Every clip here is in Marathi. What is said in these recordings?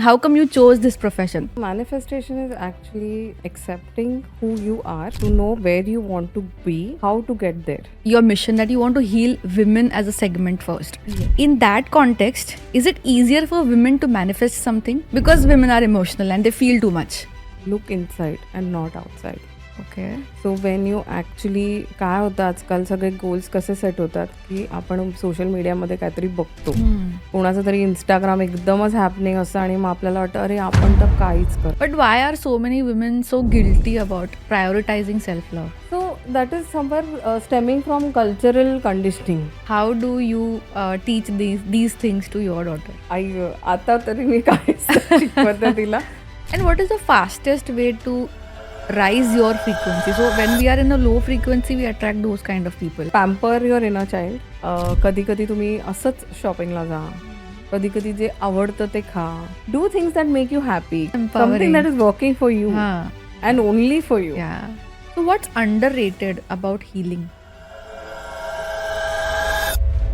How come you chose this profession? Manifestation is actually accepting who you are, to know where you want to be, how to get there. Your mission that you want to heal women as a segment first. In that context, is it easier for women to manifest something? Because women are emotional and they feel too much. Look inside and not outside. Okay. So when you actually काय होतं आजकाल सगळे गोल्स कसे सेट होतात की आपण सोशल मीडियामध्ये काहीतरी बघतो, कोणाचं तरी इंस्टाग्राम एकदमच हॅपनिंग असतं आणि मग आपल्याला वाटतं अरे आपण तर काहीच कर. But why are so many women so guilty about prioritizing self-love? So that is somewhere stemming from cultural conditioning. How do you teach these things to your daughter? आता तरी मी काय शिकवते तिला. And what is the fastest way to rise your frequency? So when we are in a low frequency, we attract those kind of people. Pamper your inner child. कधी कधी तुम्ही असंच शॉपिंगला जा, कधी कधी जे आवडतं ते खा. Do things that make you happy. Something that is working for you and only for you. Yeah. So what's underrated about healing?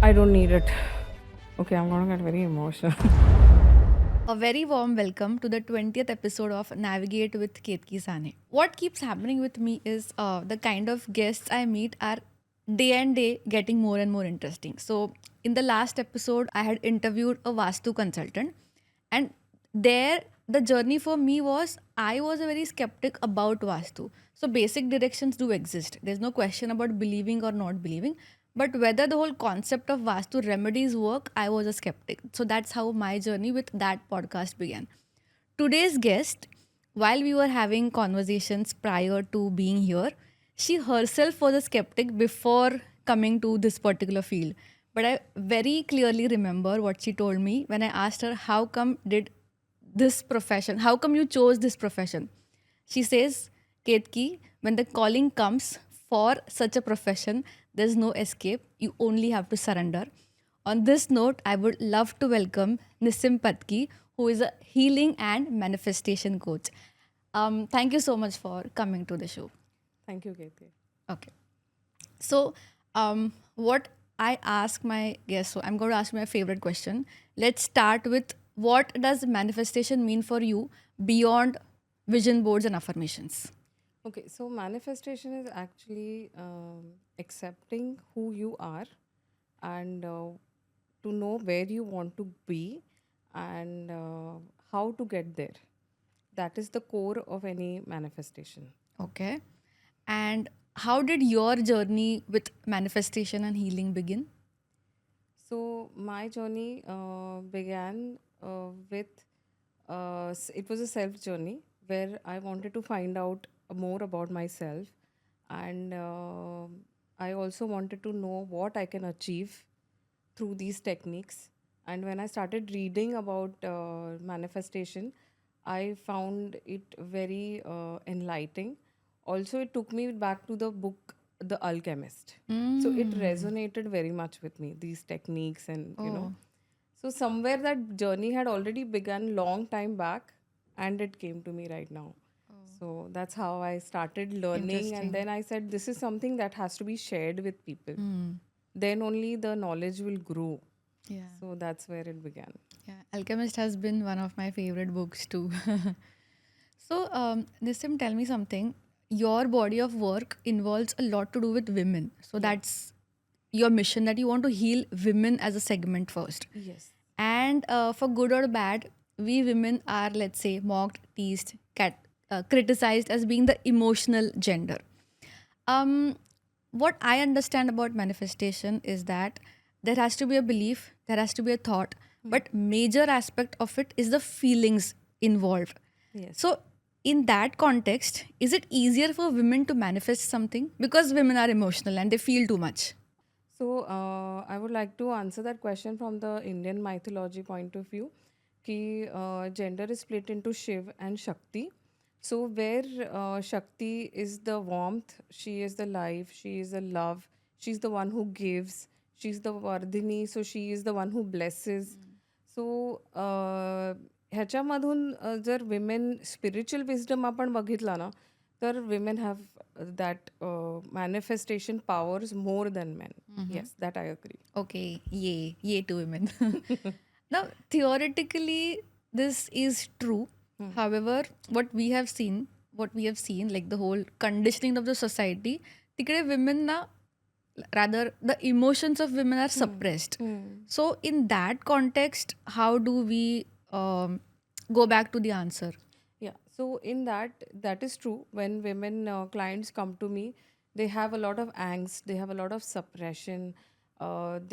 I don't need it. Okay, I'm gonna get very emotional. A very warm welcome to the 20th episode of Navigate with Ketki Sane. What keeps happening with me is the kind of guests I meet are day and day getting more and more interesting. So in the last episode, I had interviewed a Vastu consultant, and there the journey for me was I was a very skeptic about Vastu. So basic directions do exist. There's no question about believing or not believing. But whether the whole concept of Vastu remedies work, I was a skeptic. So that's how my journey with that podcast began. Today's guest, while we were having conversations prior to being here, she herself was a skeptic before coming to this particular field. But I very clearly remember what she told me when I asked her, how come you chose this profession? She says, Ketki, when the calling comes for such a profession, there's no escape. You only have to surrender. On this note, I would love to welcome Nissim Patki, who is a healing and manifestation coach. Thank you so much for coming to the show. Thank you, Katie. Okay. So, what I ask my guests, so I'm going to ask my favorite question. Let's start with, what does manifestation mean for you beyond vision boards and affirmations? Okay, so manifestation is actually accepting who you are and to know where you want to be and how to get there. That is the core of any manifestation. Okay. And how did your journey with manifestation and healing begin? So my journey began with it was a self journey where I wanted to find out more about myself, and I also wanted to know what I can achieve through these techniques. And when I started reading about manifestation, I found it very enlightening. Also, it took me back to the book The Alchemist. So it resonated very much with me, these techniques, and you know. So somewhere that journey had already begun long time back, and it came to me right now. So that's how I started learning, and then I said, this is something that has to be shared with people. Then only the knowledge will grow. Yeah. So that's where it began. Yeah. Alchemist has been one of my favorite books too. So, Nissim, tell me something. Your body of work involves a lot to do with women. So that's your mission, that you want to heal women as a segment first. Yes. And for good or bad, we women are, let's say, mocked, teased, criticized as being the emotional gender. What I understand about manifestation is that there has to be a belief, there has to be a thought, but major aspect of it is the feelings involved. Yes. So in that context, is it easier for women to manifest something? Because women are emotional and they feel too much. So I would like to answer that question from the Indian mythology point of view. Ki gender is split into Shiv and Shakti. So where Shakti is the warmth, she is the life, she is the love, she's the one who gives, she's the Vardhini, so she is the one who blesses. So ह्याच्यामधून जर विमेन स्पिरिच्युअल विजडम आपण बघितला ना, तर women have that manifestation powers more than main. Yes, that I agree. Okay, yay to women. Now, theoretically, this is true. However, what we have seen, like the whole conditioning of the society, tikade women na, rather the emotions of women are suppressed. So in that context, how do we go back to the answer? Yeah, so in that is true. When women clients come to me, they have a lot of angst, they have a lot of suppression,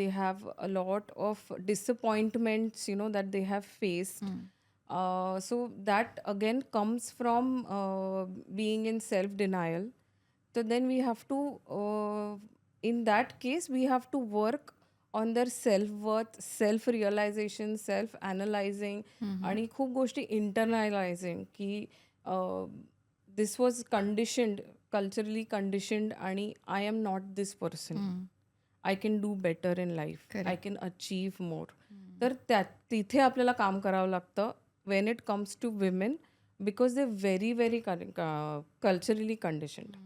they have a lot of disappointments, that they have faced. So that again comes from being in self denial. So then we have to, in that case, we have to work on their self worth, self realization, self analyzing, आणि खूप गोष्टी इंटरनलायझिंग की this was conditioned, culturally conditioned, आणि I am not this person. I can do better in life, I can achieve more. तर तिथे आपल्याला काम करावं लागतं when it comes to women, because they very very culturally conditioned.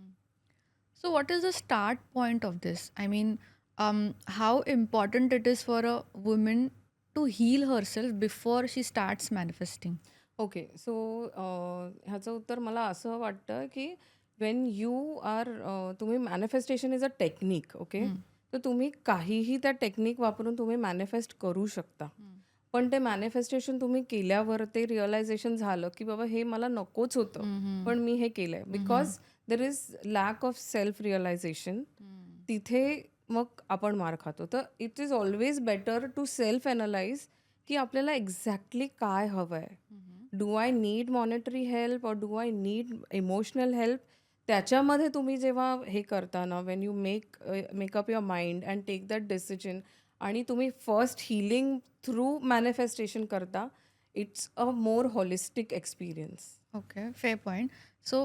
So, what is the start point of this? I mean, how important it is for a woman to heal herself before she starts manifesting? Okay, so ह्याचं उत्तर मला असं वाटतं की वेन यू आर, तुम्ही manifestation is a technique. Okay, तर तुम्ही काहीही त्या टेक्निक वापरून तुम्ही मॅनिफेस्ट करू शकता. पण ते मॅनिफेस्टेशन तुम्ही केल्यावर ते रिअलायझेशन झालं की बाबा हे मला नकोच होतं, पण मी हे केलंय, because there is lack of self realisation. तिथे मग आपण मार खातो. तर it is always better to self analyse की आपल्याला एक्झॅक्टली काय हवं आहे. Do I need monetary help और do I need emotional help? त्याच्यामध्ये तुम्ही जेव्हा हे करता ना, when you make up your mind and take that decision, आणि तुम्ही फर्स्ट हिलिंग थ्रू मॅनिफेस्टेशन करता, it's a more holistic experience. Okay, fair point. So,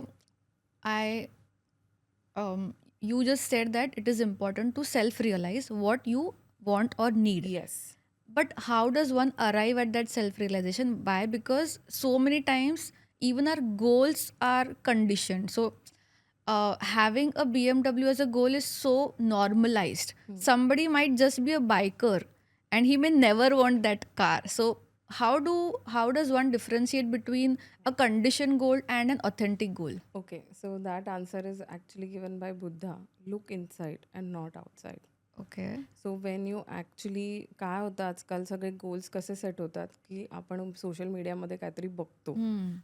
I, you just said that it is important to self-realize what you want or need. Yes. But how does one arrive at that self-realization? Why? Because so many times even our goals are conditioned. So, having a BMW as a goal is so normalized. Somebody might just be a biker and he may never want that car. So, how does one differentiate between a conditioned goal and an authentic goal? Okay, so that answer is actually given by Buddha. Look inside and not outside. Okay. So when you actually, काय होतं आजकाल सगळे गोल्स कसे सेट होतात की आपण सोशल मीडियामध्ये काहीतरी बघतो,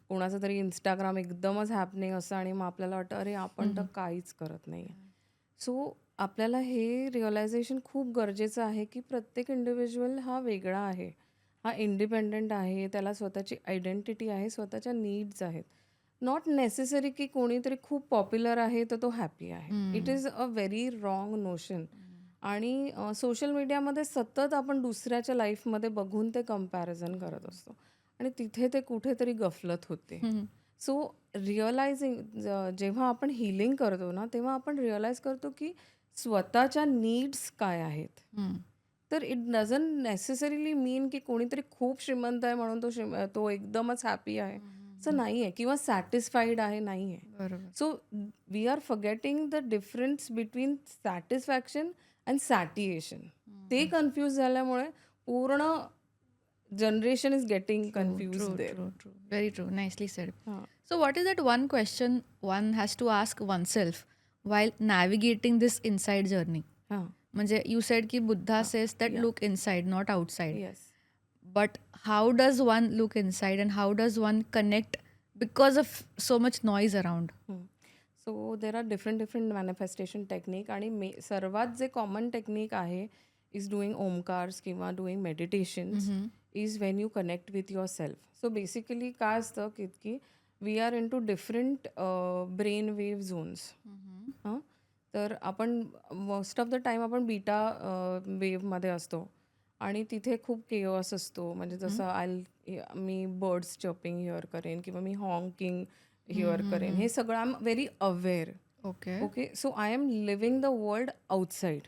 कोणाचं तरी इंस्टाग्राम एकदमच हॅपनिंग असं, आणि मग आपल्याला वाटतं अरे आपण तर काहीच करत नाही. सो आपल्याला हे रिअलायझेशन खूप गरजेचं आहे की प्रत्येक इंडिव्हिज्युअल हा वेगळा आहे, हा इंडिपेंडंट आहे, त्याला स्वतःची आयडेंटिटी आहे, स्वतःच्या नीड्स आहेत. नॉट नेसेसरी की कोणीतरी खूप पॉप्युलर आहे तर तो हॅपी आहे. It is a very wrong notion. आणि सोशल मीडियामध्ये सतत आपण दुसऱ्याच्या लाईफमध्ये बघून ते कम्पॅरिझन करत असतो, आणि तिथे ते कुठेतरी गफलत होते. सो रिअलायझिंग, जेव्हा आपण हिलिंग करतो ना, तेव्हा आपण रिअलाइज करतो की स्वतःच्या नीड्स काय आहेत. तर इट डझंट नेसेसरीली मीन की कोणीतरी खूप श्रीमंत आहे म्हणून तो एकदमच हॅपी आहे, असं नाही आहे, किंवा सॅटिस्फाईड आहे, नाही आहे. बरोबर. So we are forgetting the difference between satisfaction and satiation. ते कन्फ्यूज झाल्यामुळे पूर्ण generation is getting confuse True, there. true, true. Very true. Nicely said. हां. So, what is that one question one has to ask oneself while navigating this inside journey? हां. म्हणजे you said ki Buddha says that Yeah. look inside, not outside. Yes. But how does one look inside and how does one connect because of so much noise around? So there are different manifestation technique, आणि सर्वात जे कॉमन टेक्निक आहे इज डुईंग ओमकार्स किंवा doing meditations, is when you connect with your self. So basically काय असतं की we are in two different brain wave zones. हां, तर आपण मोस्ट ऑफ द टाईम आपण बीटा वेव्हमध्ये असतो, आणि तिथे खूप केओस असतो. म्हणजे जसं मी बर्ड्स चर्पिंग हिअर करेन किंवा मी हॉंकिंग हिअर करेन, हे सगळं I am very aware. Okay. Okay, so I am living the world outside.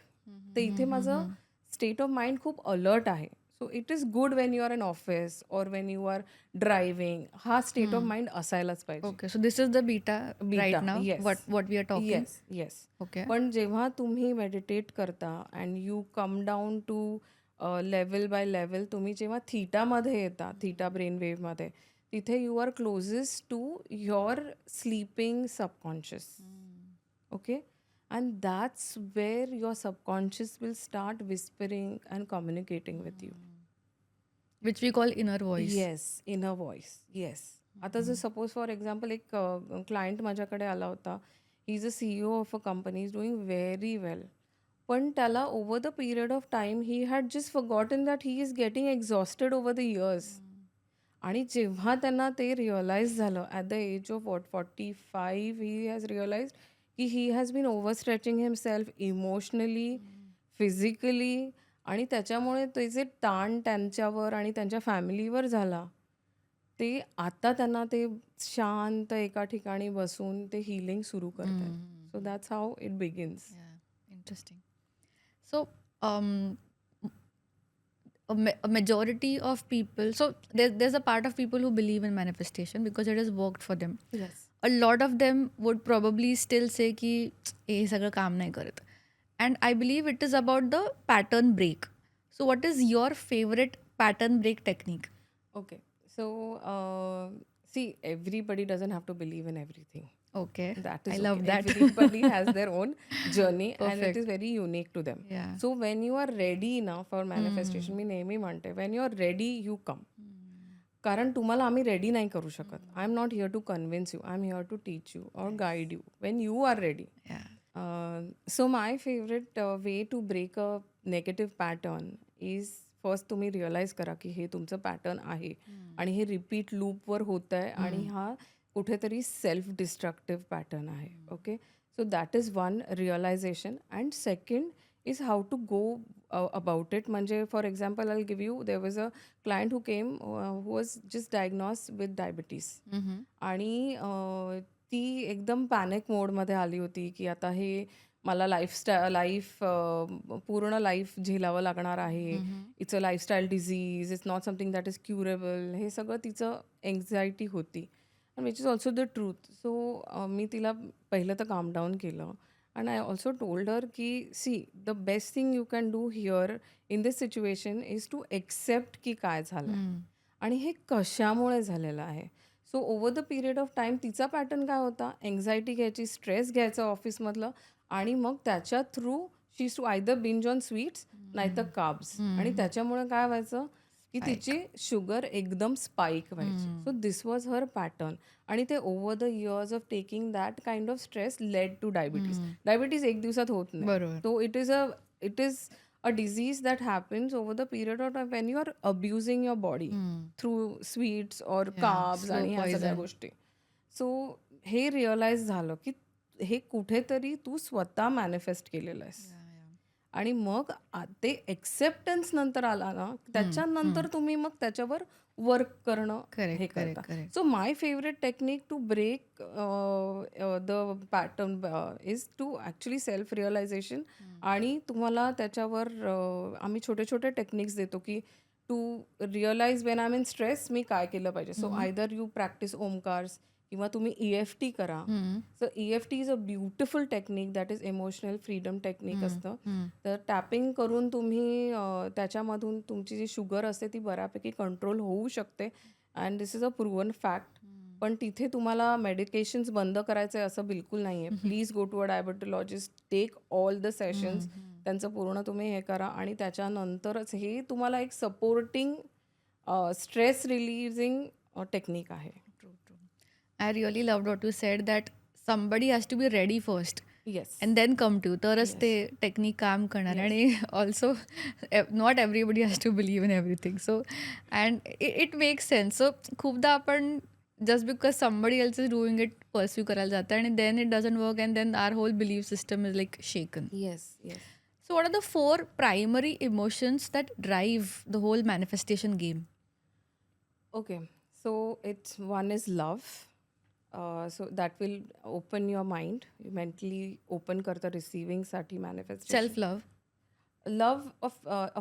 तर इथे माझं स्टेट ऑफ माइंड खूप अलर्ट आहे. So it is good when you are in office or when you are driving. हा स्टेट ऑफ माइंड असायलाच पाहिजे. Okay. So, this is the beta right Beta, now, yes. what we are talking. Yes, yes. Okay. पण जेव्हा तुम्ही मेडिटेट करता and you come down to level by level तुम्ही जेव्हा थीटामध्ये येता, थीटा ब्रेन वेव्हमध्ये, तिथे you are closest to your sleeping subconscious. Okay, and that's where your subconscious will start whispering and communicating with you. which we call inner voice. Yes, inner voice. Yes. आता जर सपोज फॉर एक्झाम्पल एक क्लायंट माझ्याकडे आला होता. He is a CEO of a company, is doing very well. पण त्याला over the period of time he had just forgotten that he is getting exhausted over the years. आणि जेव्हा त्यांना ते रिअलाईज झालं at the age of 45, he has realise की he has been over stretching himself emotionally, physically, आणि त्याच्यामुळे ते जे ताण त्यांच्यावर आणि त्यांच्या फॅमिलीवर झाला, ते आता त्यांना ते शांत एका ठिकाणी बसून ते हिलिंग सुरू करतात. So that's how it begins. Yeah, interesting. So, a majority of people, so there's a part of people who believe in manifestation because it has worked for them. Yes. A lot of them would probably still say ki हे सगळं काम नाही करत. And I believe it is about the pattern break. So what is your favorite pattern break technique? Okay. So, see, everybody doesn't have to believe in everything. Okay. That I is love okay. that. Everybody has their own journey and it Perfect. is very unique to them. Yeah. So when you are ready now for manifestation, मी नेहमी म्हणते, when you are ready, you come. कारण तुम्हाला आम्ही रेडी नाही करू शकत. I am not here to convince you, I am here to teach you और guide you when you are ready. Yeah. So my favourite way to break a negative pattern is first तुम्ही रिअलाईज करा की हे तुमचं पॅटर्न आहे आणि हे रिपीट लूपवर होत आहे आणि हा कुठेतरी सेल्फ डिस्ट्रक्टिव्ह पॅटर्न आहे. Okay, so that is one realisation. And second is how to go about it. म्हणजे for example I give you, there was a client who came who was just diagnose with diabetes. आणि ती एकदम पॅनिक मोडमध्ये आली होती की आता हे मला पूर्ण लाईफ झेलावं लागणार आहे. It's a lifestyle disease, it's not something that is curable. हे सगळं तिचं एन्झायटी होती, and which is also the truth. So मी तिला पहिलं तर काम डाऊन केलं. And I also told her की see, the best thing you can do here in this situation is to accept की काय झालं आणि हे कशामुळे झालेलं आहे. So over the period of time तिचा पॅटर्न काय होता, एन्झायटी घ्यायची, स्ट्रेस घ्यायचं ऑफिसमधलं, आणि मग त्याच्या through she to either binge on sweets नाहीतर कार्ब्स. आणि त्याच्यामुळे काय व्हायचं की तिची शुगर एकदम स्पाइक व्हायची. So this was her pattern. आणि ते over the years of taking that kind of stress led two diabetes. Diabetes एक दिवसात होत नाही. बरोबर. So it is a disease that happens over the period of time when you are abusing your body through sweets or carbs slow आणि ह्या सगळ्या poison. गोष्टी. सो हे रिअलाइज झालं की हे कुठेतरी तू स्वतः मॅनिफेस्ट केलेलं आहेस. आणि मग ते एक्सेप्टन्स नंतर आला ना, त्याच्यानंतर तुम्ही मग त्याच्यावर वर्क करणं हे करता. correct. So my favourite technique to break the pattern is to actually self realisation. आणि तुम्हाला त्याच्यावर आम्ही छोटे छोटे टेक्निक्स देतो की to realise when I am in stress मी काय केलं पाहिजे. So either you practise Omkars किंवा तुम्ही EFT करा. So EFT is a beautiful technique, that is emotional freedom technique असतं. तर टॅपिंग करून तुम्ही त्याच्यामधून तुमची जी शुगर असते ती बऱ्यापैकी कंट्रोल होऊ शकते. And this is a proven fact. पण तिथे तुम्हाला मेडिकेशन्स बंद करायचं आहे असं बिलकुल नाही आहे. Please go to a diabetologist, take all the sessions, त्यांचं पूर्ण तुम्ही हे करा. आणि त्याच्यानंतरच हे तुम्हाला एक सपोर्टिंग स्ट्रेस रिलीजिंग टेक्निक आहे. I really loved what you said, that somebody has to be ready first yes. and then come to तरच ते टेक्निक काम करणार. आणि also not everybody has to believe in everything. So and it makes sense. So खूपदा आपण just because somebody else is doing it pursue करायला जातं आणि then it doesn't work and then our whole belief system is like shaken. Yes. Yes. So what are the 4 primary emotions that drive the whole manifestation game? Okay, so it's one is love. So that will open your mind, you mentally open करतं receiving साठी manifestation. Self-love. Love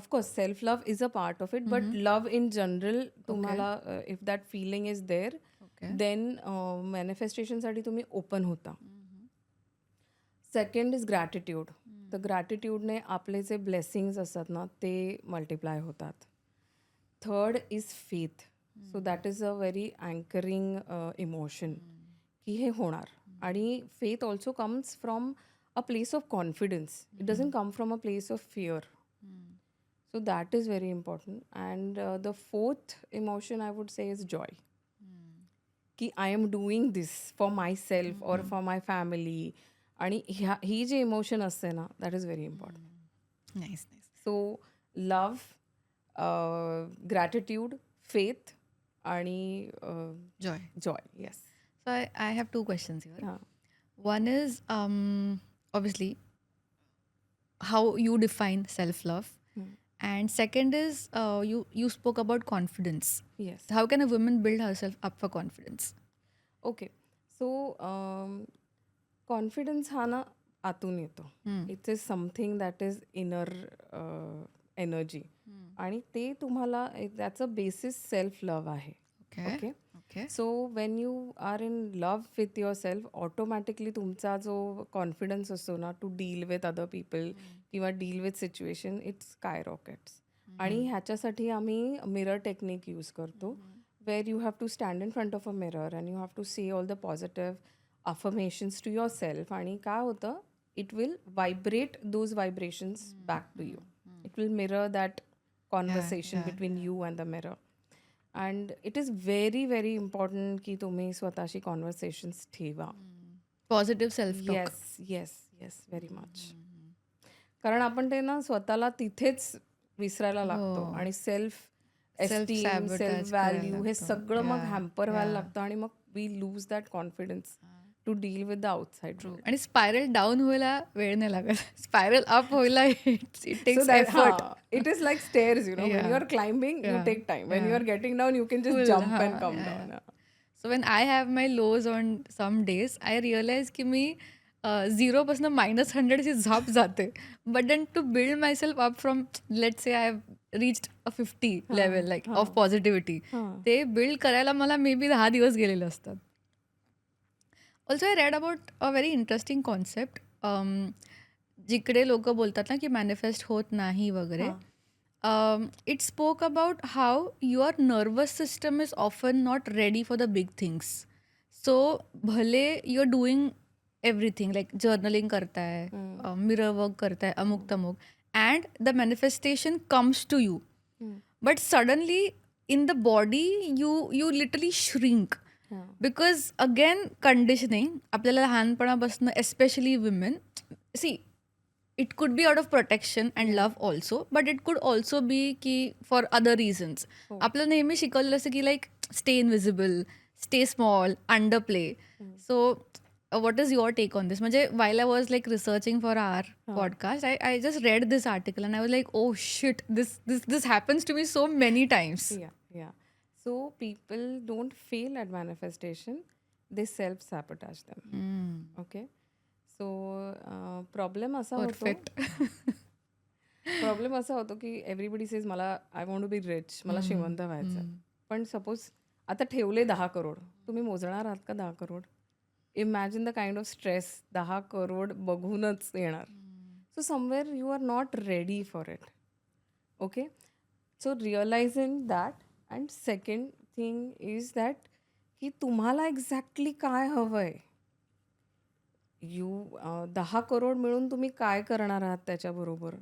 of course self love is a part of it, but love in general तुम्हाला if that feeling is there, Okay. then manifestation साठी तुम्ही open होता. Second is gratitude. तर ग्रॅटिट्यूडने आपले जे ब्लेसिंग्स असतात ना ते मल्टिप्लाय होतात. Third is faith. So that is a very anchoring emotion की हे होणार. आणि faith also comes from a place of confidence. It doesn't come from a place of fear. So that is very important. And the fourth emotion I would say is joy. की I am doing this for my self or for my family. आणि ही जी इमोशन असते ना that is very important. Nice nice. So love, gratitude, faith आणि joy. Joy. Yes. So I have two questions here. हां. One is obviously how you define self-love, and second is you spoke about confidence. Yes. How can a woman build herself up for confidence? Okay. So confidence हा ना आतून येतो. It's is something that is inner energy. आणि ते तुम्हाला त्याचं बेसिस सेल्फ लव्ह आहे. Okay. Okay. Okay. So when you are in love with your self automatically तुमचा जो कॉन्फिडन्स असतो ना to deal with other people किंवा deal with situation it's skyrockets. आणि ह्याच्यासाठी आम्ही मिरर टेक्निक यूज करतो. where you have to stand in front of a mirror and you have to say all the positive affirmations to yourself. आणि काय होतं, it will vibrate those vibrations back to you. It will mirror that conversation between you and the mirror. And it is very very important की तुम्ही स्वतःशी conversations ठेवा. Positive self-talk. Yes yes yes very much. कारण आपण ते ना स्वतःला तिथेच विसरायला लागतो. आणि सेल्फ एस्टीम, Self-sabotage सेल्फ करायला व्हॅल्यू हे लागतो. सगळं मग Yeah, हॅम्पर व्हायला yeah. लागतं. आणि मग we lose that confidence to deal with the outside world. आणि स्पायरल डाऊन व्हायला वेळ नाही लागत. स्पायरल अप व्हायला it So takes that effort. it is like stairs, you know. When Yeah. you are climbing, you Yeah. take time. When you Yeah. are getting down, you can just Full, jump and हाँ, come yeah, down. yeah. So when I have my lows on some days, I realize की मी 0 पासून -100 ची झाप जाते. But then to build myself up from, let's say I have reached a 50 level like of positivity, ते build करायला मला maybe 10 दिवस गेलेले असतात. Also I read about a very interesting concept. जिकडे लोक बोलतात ना की मॅनिफेस्ट होत नाही वगैरे. It spoke about how your nervous system is often not ready for the big things. So भले you are doing everything like journaling करताय, मिरर वर्क करताय, अमुक तमुक, and the manifestation comes to you. But suddenly in the body you literally shrink. Because again conditioning आपल्याला लहानपणापासून especially women, see it could be out of protection and love also, but it कुड ऑल्सो बी की फॉर अदर रिझन्स. आपल्याला नेहमी शिकवलेलं असं की like stay invisible, stay small, under play. So what is your take on this? म्हणजे while I was like researching for our podcast, I just read this article and I was like, oh shit, this happens to me so many times. Yeah. So people don't fail at manifestation, they self-sabotage them. Okay. So problem असा होतो Perfect. प्रॉब्लेम असा होतो की एव्हरीबडी सेज मला I want to be rich, मला श्रीमंत व्हायचं. पण सपोज आता ठेवले 10 करोड, तुम्ही मोजणार आहात का 10 crore? Imagine the kind of stress 10 crore बघूनच येणार. So somewhere you are not ready for it. Okay. So realising that. And second thing is that की तुम्हाला एक्झॅक्टली काय हवं आहे. 10 करोड मिळून तुम्ही काय करणार आहात त्याच्याबरोबर.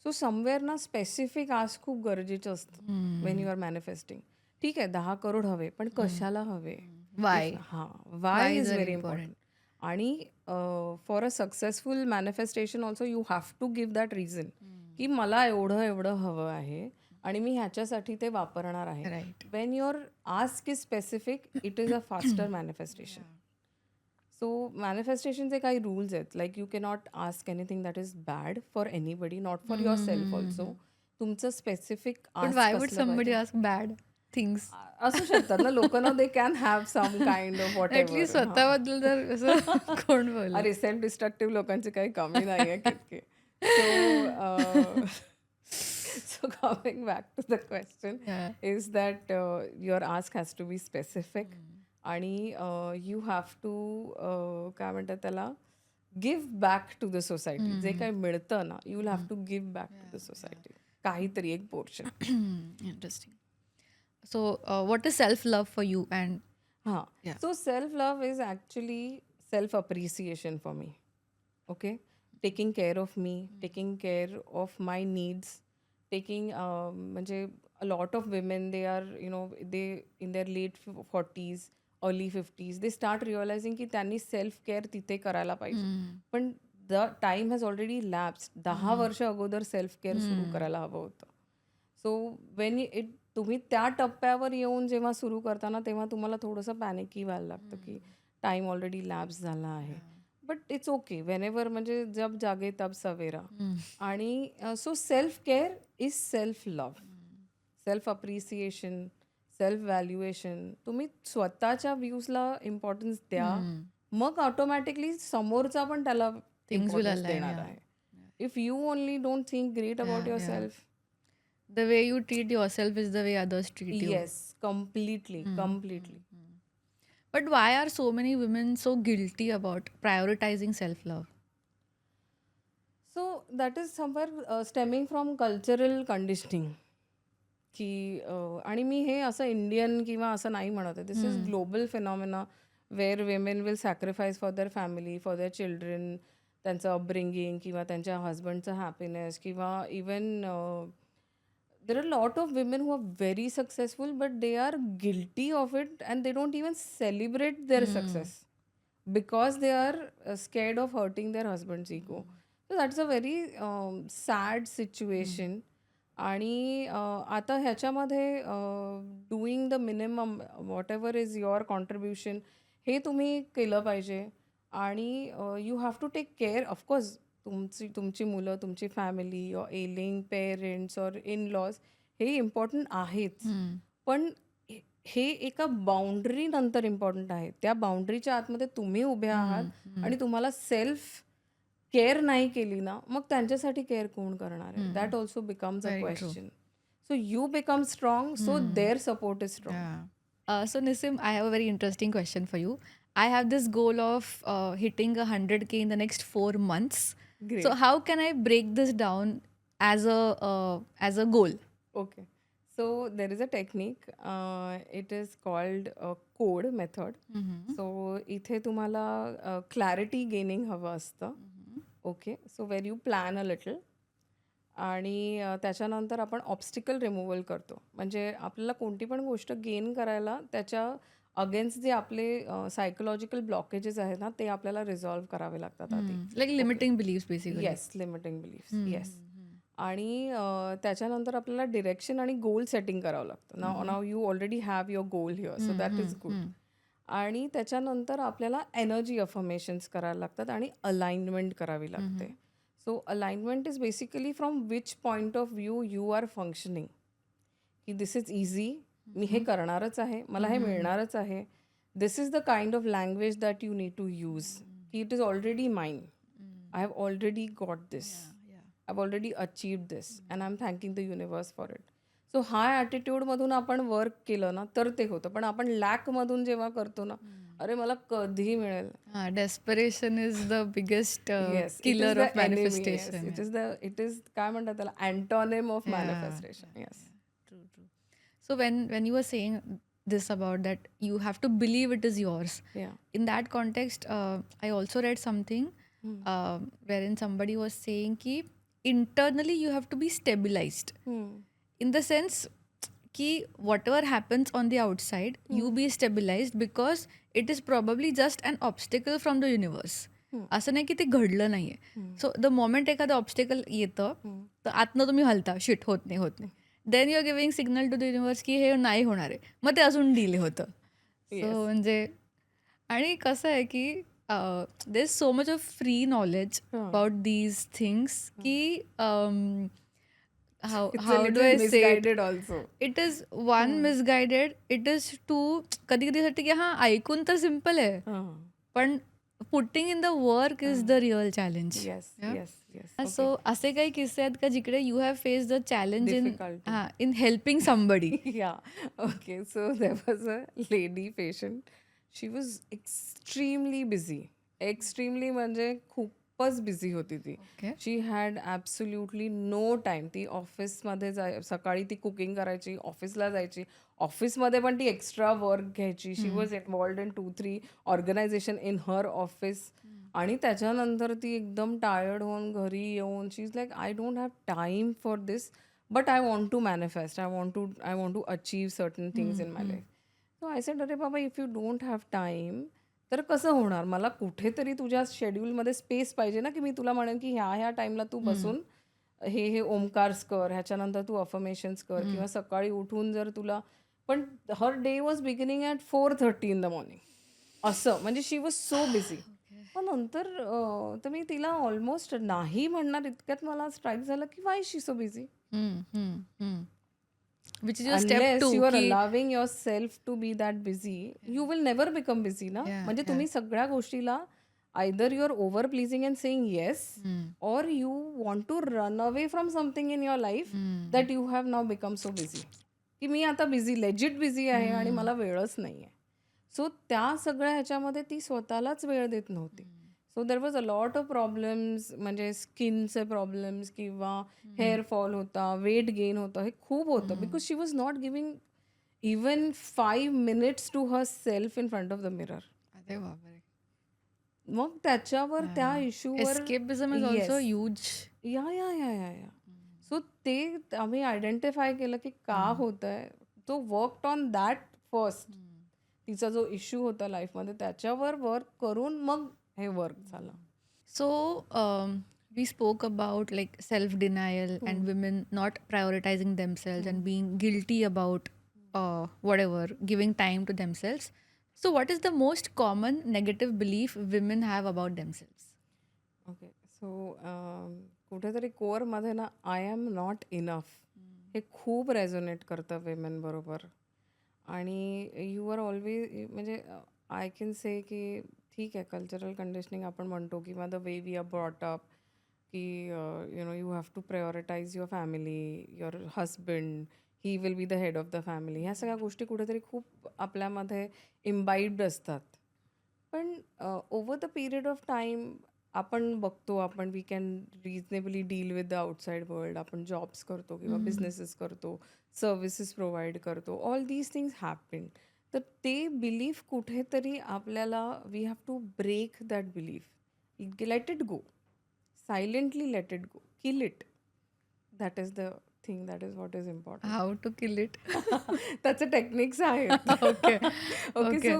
सो समवेअर ना स्पेसिफिक आज खूप गरजेचं असतं वेन यू आर मॅनिफेस्टिंग. ठीक आहे 10 करोड हवे, पण कशाला हवे? Why? Why is very important. आणि for a successful manifestation also you have to give that reason की मला एवढं हवं आहे आणि मी ह्याच्यासाठी ते वापरणार आहे. Right. When your ask is specific, it is a faster manifestation. So मॅनिफेस्टेशनचे काही रूल्स आहेत. Like you cannot ask anything that is bad for anybody, not for your self also. तुमचं specific But why would somebody ask bad things? असू शकतात ना लोक ना. They can have some kind of what at least स्वतःबद्दल तर असं कोण बोल. अरे सेल्फ डिस्ट्रक्टिव्ह लोकांची काही कमी नाही आहे कितके. So coming back to the question is that your ask has to be specific. आणि यू हॅव टू काय म्हणतात त्याला, give back to the society. जे काही मिळतं ना, you will have to give back to the society. काहीतरी एक portion. Interesting. So, what is self love for you? And हां. yeah. So self love is actually self appreciation for me. Okay, taking care of me, taking care of my needs, taking म्हणजे a lot of women they are they in their late 40s early 50s they start realising की त्यांनी सेल्फ केअर तिथे करायला पाहिजे. पण the time has already lapsed. 10 वर्ष अगोदर सेल्फ केअर सुरू करायला हवं होतं. सो वेन इट तुम्ही त्या टप्प्यावर येऊन जेव्हा सुरू करताना तेव्हा तुम्हाला थोडंसं पॅनिकी व्हायला लागतं की टाईम ऑलरेडी लॅप्स झाला आहे. बट इट्स ओके, वेनेवर म्हणजे जब जागे तब सवेरा. आणि so self care is self love, self appreciation, self valuation. तुम्ही स्वतःच्या व्ह्यूजला इम्पॉर्टन्स द्या, मग ऑटोमॅटिकली समोरचा पण त्याला Things will इम्पॉर्टन्स align. देणार Yeah. आहे. If you only don't think great about your self. The way you treat yourself is the way others treat you. Yes, completely, completely. But why are so many women so guilty about prioritizing self love? So that is somewhere stemming from cultural conditioning. की आणि मी हे असं इंडियन किंवा असं नाही म्हणत आहे. This is global phenomena where women will sacrifice for their family, for their children, त्यांचं अपब्रिंगिंग किंवा त्यांच्या हजबंडचं हॅपीनेस किंवा even there are a lot of women who are very successful but they are guilty of it and they don't even celebrate their success because they are scared of hurting their husband's ego. So that's a very sad situation. आणि आता ह्याच्यामध्ये doing the minimum whatever is your contribution हे तुम्ही केलं पाहिजे. आणि you have to take care of course तुमची मुलं, तुमची family, your ailing parents or in laws हे इम्पॉर्टंट आहेच. पण हे एका बाउंड्री नंतर इम्पॉर्टंट आहे. त्या बाउंड्रीच्या आतमध्ये तुम्ही उभे आहात आणि तुम्हाला सेल्फ केअर नाही केली ना, मग त्यांच्यासाठी केअर कोण करणार आहे? That also becomes a Very true. Question. So you become strong, so their support is strong. Yeah. So Nissim, I have a very interesting question for you. I have this goal of hitting 100K in the next 4 months. Great. So how can I break this down as a goal? Okay. So there is a technique. It is called code method. So इथे तुम्हाला clarity gaining हवं असतं. Okay, so where you plan a little आणि त्याच्यानंतर आपण ऑब्स्टिकल रिमूव्हल करतो. म्हणजे आपल्याला कोणती पण गोष्ट गेन करायला त्याच्या अगेन्स्ट जे आपले सायकोलॉजिकल ब्लॉकेजेस आहेत ना, ते आपल्याला रिझॉल्व्ह करावे लागतात आधी. Like limiting beliefs basically. Yes, limiting beliefs. Yes. आणि त्याच्यानंतर आपल्याला डिरेक्शन आणि गोल सेटिंग करावं लागतं. Now you already have your goal here, so that is good. आणि त्याच्यानंतर आपल्याला एनर्जी अफर्मेशन्स करायला लागतात आणि अलाइनमेंट करावी लागते. So alignment is basically from which point of view you are functioning. की दिस इज इझी, मी हे करणारच आहे, मला हे मिळणारच आहे. This is the kind of language that you need to use. की it is already mine, I have already got this, I have already achieved this and I am thanking the universe for it. So हा ॲटिट्यूडमधून आपण वर्क केलं ना तर ते होतं. पण आपण लॅकमधून जेव्हा करतो ना, अरे मला कधी मिळेल, Desperation is the biggest yes, killer of manifestation. It is काय म्हणतात त्याला, antonym of manifestation. Yes. True, true. So when you were saying this about that you have to believe it is yours. या. In that context, I also read something wherein somebody was saying ki internally you have to be stabilized. In the sense ki whatever happens on the outside, you be stabilized because it is probably just an obstacle from the universe. असं नाही की ते घडलं नाहीये. सो द मोमेंट एखादं ऑब्स्टिकल येतं तर आतनं तुम्ही हलता, शिट होत नाही. Then you are giving signal to the universe की हे नाही होणार आहे, मग ते अजून डिले होतं. सो म्हणजे आणि कसं आहे की there is so much of free knowledge about these things की how do I say it? Misguided also. It is one misguided, it is two कधी कधी वाटतं की हां ऐकून तर सिम्पल आहे, पण putting in the work is the real challenge. Yes, yes, yes. So असे काही किस्से आहेत का जिकडे you have face the challenge Difficulty. In helping somebody? Yeah. Okay. So there was a lady patient. She was extremely busy. Extremely म्हणजे खूपच बिझी होती ती. Okay. She had absolutely no time. ती ऑफिसमध्ये सकाळी ती कुकिंग करायची, ऑफिसला जायची. ऑफिसमध्ये पण ती एक्स्ट्रा वर्क घ्यायची. She was involved in 2-3 organisation in her office. आणि त्याच्यानंतर ती एकदम टायर्ड होऊन घरी येऊन she is like, I don't have time for this, but I want to manifest. I want to achieve certain things in my life. So I said, अरे बाबा, if you don't have time तर कसं होणार? मला कुठेतरी तुझ्या शेड्यूलमध्ये स्पेस पाहिजे ना, की मी तुला म्हणेन की ह्या टाईमला तू बसून हे ओमकार्स कर, ह्याच्यानंतर तू अफर्मेशन्स कर, किंवा सकाळी उठून जर तुला, पण her day was beginning at 4:30 in the morning. असं म्हणजे शी वॉज सो बिझी. मग नंतर तर मी तिला ऑलमोस्ट नाही म्हणणार इतक्यात मला स्ट्राईक झालं की why she so busy. Which is your step unless 2 you are की allowing yourself to be that busy, you will never become busy ना. या म्हणजे या तुम्ही सगळ्या गोष्टीला either you are over pleasing and saying yes, or you want to run away from something in your life that you have now become so busy, की मी आता बिझी, लेजिट बिझी आहे आणि मला वेळच नाही आहे. सो त्या सगळ्या ह्याच्यामध्ये ती स्वतःलाच वेळ देत नव्हती. So there was a lot of problems, म्हणजे स्किनचे प्रॉब्लेम्स किंवा हेअर फॉल होता, वेट गेन होतं, हे खूप होतं, because she was not giving even 5 minutes to herself in front of the mirror. अरे बापरे. मग त्याच्यावर, त्या इश्यूवर, escapism is also yes, huge. या. सो ते आम्ही आयडेंटिफाय केलं की का होतंय. तो वर्क ऑन दॅट फर्स्ट. तिचा जो इश्यू होता लाईफमध्ये त्याच्यावर वर्क करून मग हे वर्क झालं. So, we spoke about like self denial and women not prioritizing themselves and being guilty about whatever, giving time to themselves. So, what is the most common negative belief women have about themselves? Okay. So कुठेतरी कोअरमध्ये ना, आय एम नॉट इनफ, हे खूप रेझोनेट करतं विमेन बरोबर. आणि यू आर ऑलवेज, म्हणजे आय कॅन से की ठीक आहे, कल्चरल कंडिशनिंग आपण म्हणतो, किंवा the way we are brought up, की you have to prioritise your family, your husband, he will be the head of the family. ह्या सगळ्या गोष्टी कुठेतरी खूप आपल्यामध्ये इम्बाईब्ड असतात. पण over the period of time आपण बघतो, आपण we can reasonably deal with the outside world. आपण जॉब्स करतो किंवा बिझनेसेस करतो, सर्व्हिसेस प्रोव्हाइड करतो, ऑल दीज थिंग्स हॅपन. तर ते बिलीफ कुठेतरी आपल्याला, we have to break that belief, let it go, silently let it go, kill it. That is the thing, that is what is important. How to kill it? त्याचे टेक्निक्स आहेत. Okay. Okay. Okay. So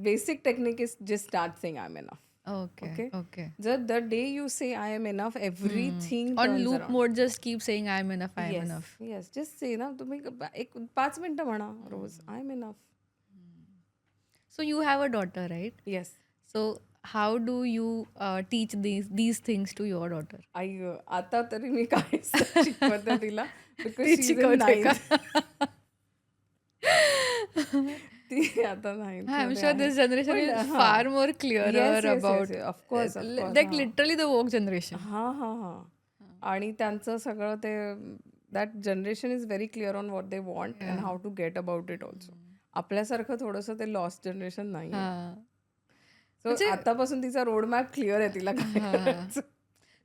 basic technique is just start saying I am enough. Okay. Okay. Okay. जर the day you say I am enough, everything On turns loop around. mode, just keep saying I'm enough, I'm yes, enough. Yes, just say ना, तुम्ही एक 5 मिनिटं म्हणा रोज, I am enough. So, you have a daughter, right? Yes. So, how do you teach these things to your daughter? आई आता तरी मी काहीच शिकवते तिला, बिकॉज ती शी इज इन शिकवते का? 9th. ती आता 9th I'm मध्ये sure आहे. this generation पण is हां. far more clearer yes, yes, about, yes, of course, of course. like literally the woke generation. हां. आणि त्यांचं सगळं ते, that generation is very clear on what they want and how to get about it also. आपल्यासारखं थोडंसं ते लॉस्ट जनरेशन नाही आहे. हां. सो म्हणजे आतापासून तिचा रोड मॅप क्लिअर आहे, तिला काय करायचं.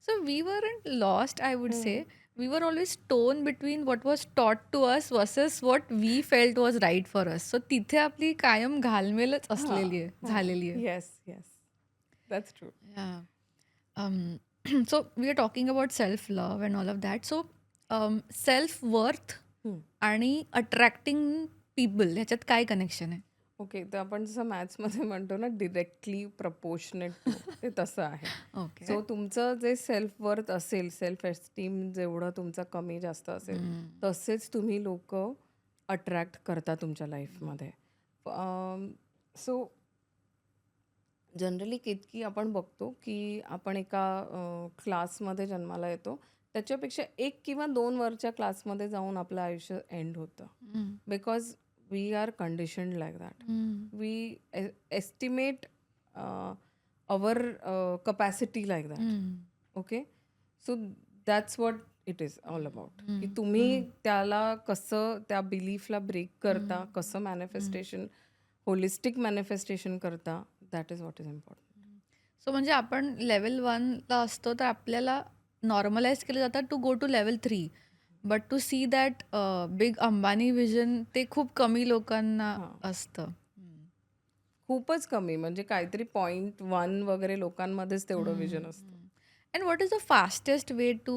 So we weren't lost, I would say. We were always torn between what was taught to us versus what we felt was right for us. So तिथे आपली कायम घालमेलच असलेली आहे, झालेली आहे. Yes, that's true. Yeah. So we are talking about self-love and all of that. So self-worth आणि अट्रॅक्टिंग पीपल ह्याच्यात काय कनेक्शन आहे? ओके. तर आपण जसं मॅथ्समध्ये म्हणतो ना, डिरेक्टली प्रपोर्शनेट टू, ते तसं आहे. ओके. सो तुमचं जे सेल्फ वर्थ असेल, सेल्फ एस्टीम जेवढं तुमचं कमी जास्त असेल, तसेच तुम्ही लोक अट्रॅक्ट करता तुमच्या लाईफमध्ये. सो जनरली केतकी आपण बघतो की आपण एका क्लासमध्ये जन्माला येतो, त्याच्यापेक्षा 1 किंवा 2 वरच्या क्लासमध्ये जाऊन आपलं आयुष्य एंड होतं, because we are conditioned like that. We estimate our capacity like that. Okay. So that's what it is all about, की तुम्ही त्याला कसं, त्या बिलीफला ब्रेक करता, कसं मॅनिफेस्टेशन, होलिस्टिक मॅनिफेस्टेशन करता, that is what is important. सो म्हणजे आपण लेव्हल 1ला असतो तर आपल्याला नॉर्मलाइज केलं जातं to go to level 3. But to see that big Ambani vision ते खूप कमी लोकांना हां. असतं. हं. खूपच कमी म्हणजे काहीतरी 0.1 वगैरे लोकांमध्येच तेवढं विजन असतं. And what is the fastest way to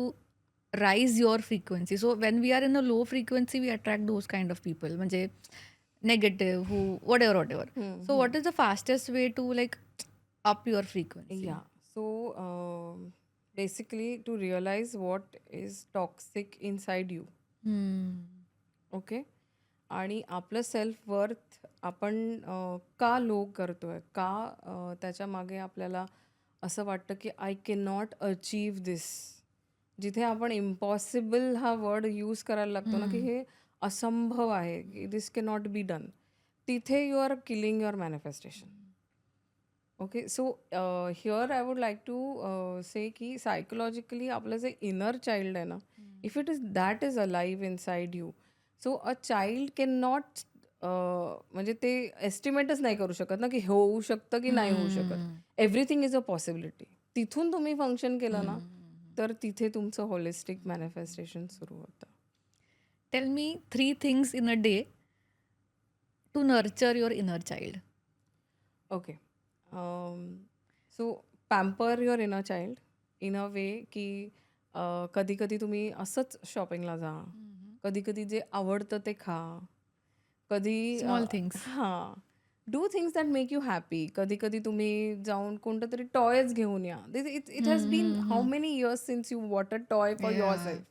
rise your frequency? So when we are in a low frequency, we attract those kind of people. म्हणजे negative, who, whatever. हं, So हं. what is the fastest way to like up your frequency? Yeah. So basically to realize what is toxic inside you. Hmm. Okay. आणि आपलं सेल्फ वर्थ आपण का लो करतोय? का त्याच्या मागे आपल्याला असं वाटतं की आय कॅन नॉट अचीव्ह दिस. जिथे आपण इम्पॉसिबल हा वर्ड यूज करायला लागतो ना, की हे असंभव आहे, की this can not be done. तिथे you are killing your manifestation. Okay. So here I would like to say की सायकोलॉजिकली आपलं जे इनर चाइल्ड आहे ना, if it is that is alive inside you, so a child can not म्हणजे ते एस्टिमेटच नाही करू शकत ना, की होऊ शकतं की नाही होऊ शकत. Everything is a possibility. तिथून तुम्ही फंक्शन केलं ना, तर तिथे तुमचं होलिस्टिक मॅनिफेस्टेशन सुरू होतं. Tell me 3 things in a day to nurture your inner child. Okay. So pamper your inner child in a way की कधी कधी तुम्ही असंच शॉपिंगला जा. कधी कधी जे आवडतं ते खा. कधी Small things. हां, do things that make you happy. कधी कधी तुम्ही जाऊन कोणतं तरी टॉयच घेऊन या. It it has been how many years since you what a toy for your Yeah. Self.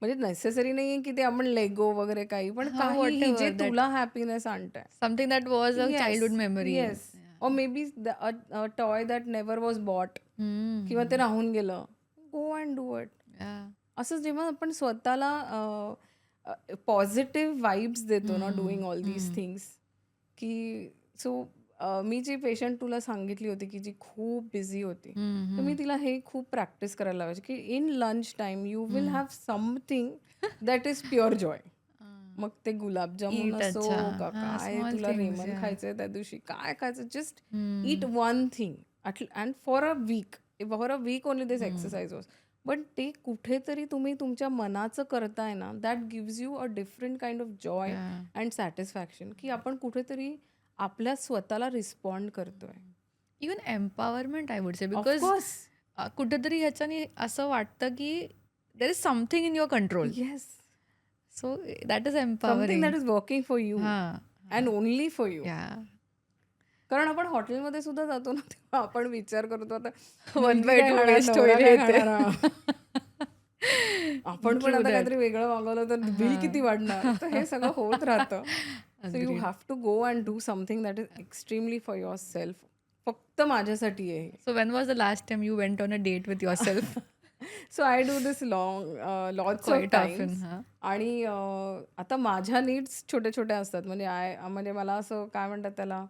म्हणजे नेसेसरी नाही आहे की ते आपण लेगो वगैरे काही, पण Huh, काहीही जे whatever that तुला हॅपीनेस आणतंय. something that was a childhood yes, memory. Yes. Or maybe a toy that never was bought किंवा ते Hmm. राहून गेलं. Go and do it. Yeah. असं जेव्हा आपण स्वतःला पॉझिटिव्ह वाइब्स देतो ना डुईंग ऑल दीज थिंग्स, की सो मी जी पेशंट तुला सांगितली होती की जी खूप बिझी होती, तर मी तिला हे खूप प्रॅक्टिस करायला लावायची की in lunch time you will have something that is pure Joy. मग ते गुलाबजामुन Eat असो अच्छा. का हां, काय, small तुला things. Ramon Yeah. खायचंय त्या दिवशी, काय खायचं, just eat Hmm. One thing and for a week only this exercise was. पण ते कुठेतरी तुम्ही तुमच्या मनाचं करताय ना, that gives you a different kind of Joy Yeah. And satisfaction, की आपण कुठेतरी आपल्या स्वतःला रिस्पॉन्ड करतोय. Even empowerment I would say because of course. कुठेतरी ह्याच्याने असं वाटतं की there is something in your control. Yes. So that is something empowering. That is working for you हां. And only for you. या. कारण आपण हॉटेलमध्ये सुद्धा जातो ना, तेव्हा आपण विचार करतो आता वन मुलगी बाय काय टू खाणार, वेस्ट नवरा होईल काय हे ते. खाणार हा. आपण पण ट्रू आता दॅट. काहीतरी वेगळं मागवलं तर बिल किती वाढणार, तर हे सगळं होत राहतं. So you agreed. Have to go and do something that is extremely for your self. फक्त माझ्यासाठी आहे. So when was the last time you went on a date with your self? So I do this lots of quite often. Times. हां. आणि आता माझ्या नीड्स छोट्या छोट्या असतात. म्हणजे मला असं काय म्हणतात त्याला,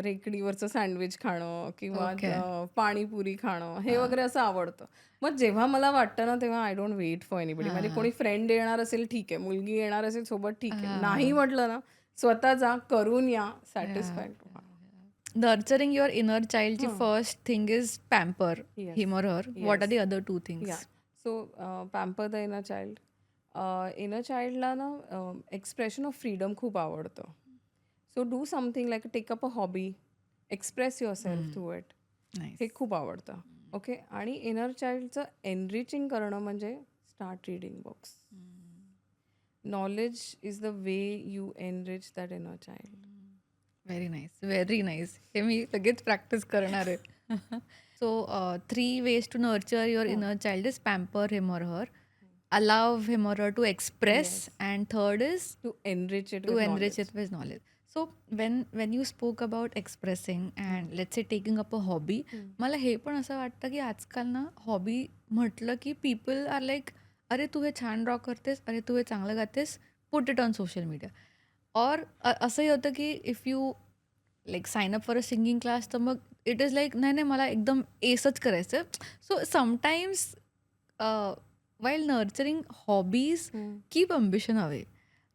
रेकडीवरचं सँडविच खाणं किंवा ओके. पाणीपुरी खाणं हे हां. वगैरे असं आवडतं. मग जेव्हा मला वाटतं ना, तेव्हा I don't wait for anybody. म्हणजे हां. कोणी फ्रेंड येणार असेल ठीक आहे, मुलगी येणार असेल सोबत ठीक आहे. नाही हां. म्हटलं ना, स्वतः जा, करून या, Yeah. सॅटिस्फाईड व्हा. Nurturing your inner childची हं. first thing is pamper yes, him or her. What are yes. the other 2 things? या. So pamper the inner child. Inner चाइल्डला ना एक्सप्रेशन ऑफ फ्रीडम खूप आवडतं. So do something like take up a hobby, express yourself through it. Nice. हे खूप आवडतं. ओके. आणि इनर चाइल्डचं एनरिचिंग करणं म्हणजे start reading books. Knowledge is the way you enrich that inner child. Very nice, very nice. हे मी लगेच प्रॅक्टिस करणार आहे. So 3 ways to nurture your inner child is pamper him or her, allow him or her to express, yes. and third is to enrich it to with enrich knowledge. it with knowledge. So when you spoke about expressing and let's say taking up a hobby, मला हे पण असं वाटतं की आजकाल ना हॉबी म्हटलं की पीपल आर लाईक, अरे तू हे छान ड्रॉ करतेस, अरे तू हे चांगलं गातेस, put it on social media. और असंही होतं की if you like sign up for a singing class, तर मग इट इज लाईक नाही नाही मला एकदम एसच करायचं. So sometimes while nurturing hobbies keep ambition away.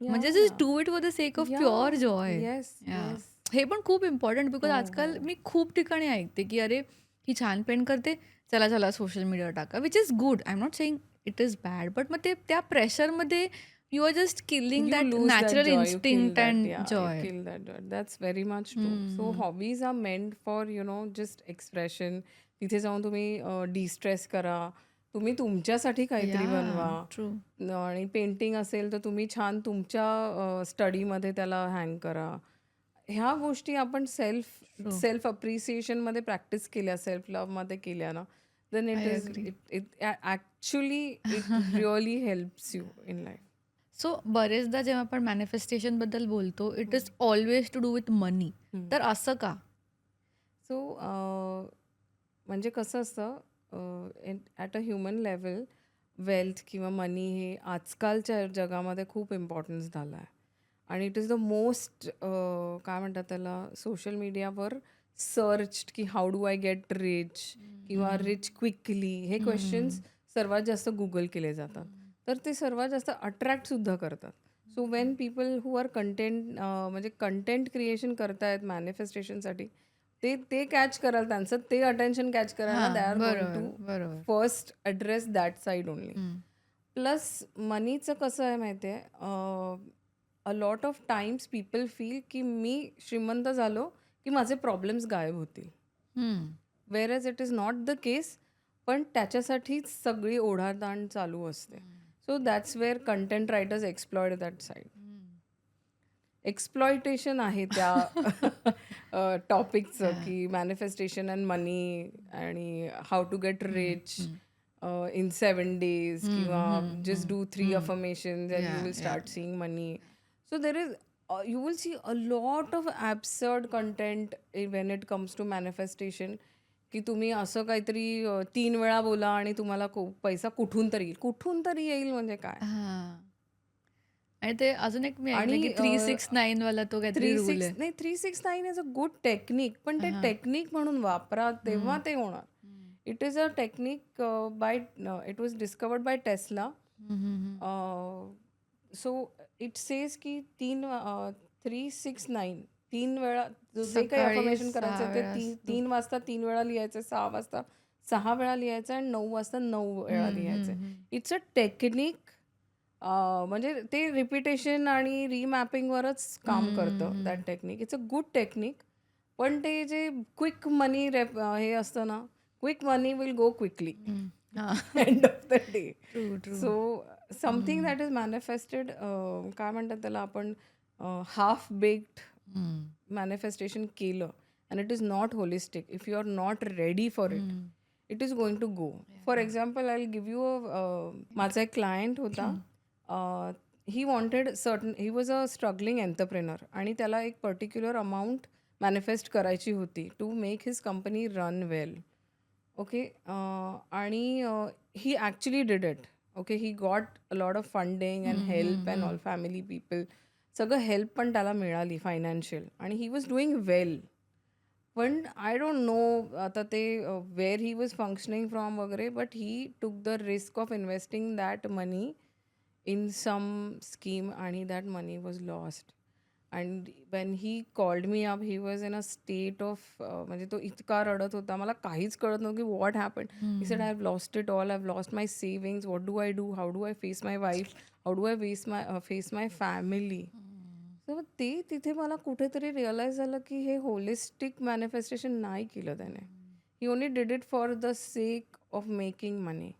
म्हणजे just do it for the sake of pure joy. Yes, yes. हे पण खूप इम्पॉर्टंट बिकॉज हो, आजकाल हो. मी खूप ठिकाणी ऐकते की अरे ही छान पेंट करते, चला चला सोशल मीडियावर टाका, which is good. I am not saying it is bad, but मग ते त्या प्रेशरमध्ये you are just killing You that lose that natural joy, you kill instinct that. And Yeah, you joy. kill that joy. That's very much true. So hobbies are meant for, just expression. तिथे जाऊन तुम्ही डिस्ट्रेस करा. तुम्ही तुमच्यासाठी या काहीतरी बनवा. ट्रू. आणि पेंटिंग असेल तर तुम्ही छान तुमच्या स्टडीमध्ये त्याला हँग करा. ह्या गोष्टी आपण सेल्फ ट्रू. सेल्फ अप्रिसिएशनमध्ये प्रॅक्टिस केल्या, सेल्फ लव्हमध्ये केल्या ना, then it I is agree. It it actually it really helps you in life. So बरेचदा जेव्हा आपण मॅनिफेस्टेशनबद्दल बोलतो, it is always to do with money. तर असं का? सो म्हणजे कसं असतं, at a human level wealth किंवा मनी हे आजकालच्या जगामध्ये खूप इम्पॉर्टन्स झालं आहे. आणि इट इज द मोस्ट काय म्हणतात त्याला, सोशल मीडियावर सर्च की how do I get rich किंवा रिच क्विकली, हे क्वेश्चन्स सर्वात जास्त गुगल केले जातात. तर ते सर्वात जास्त अट्रॅक्टसुद्धा करतात. So when people who are content, म्हणजे कंटेंट क्रिएशन करतायत मॅनिफेस्टेशनसाठी, ते ते कॅच कराल, त्यांचं ते अटेन्शन कॅच करायला दे हां, आर गोइंग बरोबर, टू बरोबर. First address that side only. हं. प्लस मनीचं कसं आहे माहिती आहे, अ lot of times people feel की मी श्रीमंत झालो की माझे प्रॉब्लेम्स गायब होतील. हं. Whereas it is not the case. पण त्याच्यासाठीच सगळी ओढाताण चालू असते. So that's where content writers exploited that side. Exploitation आहे त्या टॉपिकचं, हां. की मॅनिफेस्टेशन अँड मनी आणि हाऊ टू गेट हं, रिच हं. इन 7 days हं, किंवा हं, जस्ट हं, डू 3 हं. affirmations and you yeah, will yeah. start seeing money. So there is you will see a lot of absurd content when it comes to manifestation, की तुम्ही असं काहीतरी 3 वेळा बोला आणि तुम्हाला पैसा कुठून तरी येईल. कुठून तरी येईल म्हणजे काय? हां. आणि ते अजून एक मी ऐकलं की आणि 369 वाला तो काहीतरी रूल आहे. 369 इज अ गुड टेक्निक, पण ते हां. टेक्निक म्हणून वापरा तेव्हा हं. ते होणार. हं. It is a technique by it was discovered by Tesla. हं, हं, हं. सो इट सेज की 369 3 वेळा जे काही सकाळी अफर्मेशन 6 करायचं ते वेळा असतो. 3 वाजता 3 वेळा लिहायचं, 6 वाजता 6 वेळा लिहायचं आणि 9 वाजता 9 वेळा हं, हं, लिहायचं. हं. It's a technique. म्हणजे ते रिपिटेशन आणि रिमॅपिंगवरच काम हं, करतं हं. That technique. It's a good technique. पण ते जे क्विक मनी हे असतं ना, quick money will go quickly हं. हां. End of the day. True, true. So something हं. दॅट इज मॅनिफेस्टेड, काय म्हणतात त्याला आपण, हाफ बेक्ड हं. मॅनिफेस्टेशन केलं and it is not holistic, if you are not ready for it, हं. It is going to go. For example I will give you माझा एक क्लायंट होता. He wanted certain, he was a struggling entrepreneur आणि त्याला एक पर्टिक्युलर अमाऊंट मॅनिफेस्ट करायची होती to make his company run well. Okay. आणि he actually did it. Okay. He got a lot of funding and hmm, hmm, help and hmm. All family people, सगळं हेल्प पण त्याला मिळाली फायनान्शियल, आणि ही वॉज डुईंग वेल. पण आय डोंट नो आता ते where he was functioning from वगैरे, but he took the risk of investing that money in some scheme आणि that money was lost. And when he called me up, he was in a state of म्हणजे तो इतका रडत होता, मला काहीच कळत नव्हतं की what happened. He said, हं. I've lost it all, I've lost my savings, what do I do, how do I face my wife, how do I face my family. तर ते तिथे मला कुठेतरी रिअलाइज झालं की हे होलिस्टिक मॅनिफेस्टेशन नाही केलं त्याने. He only did it for the sake of making money.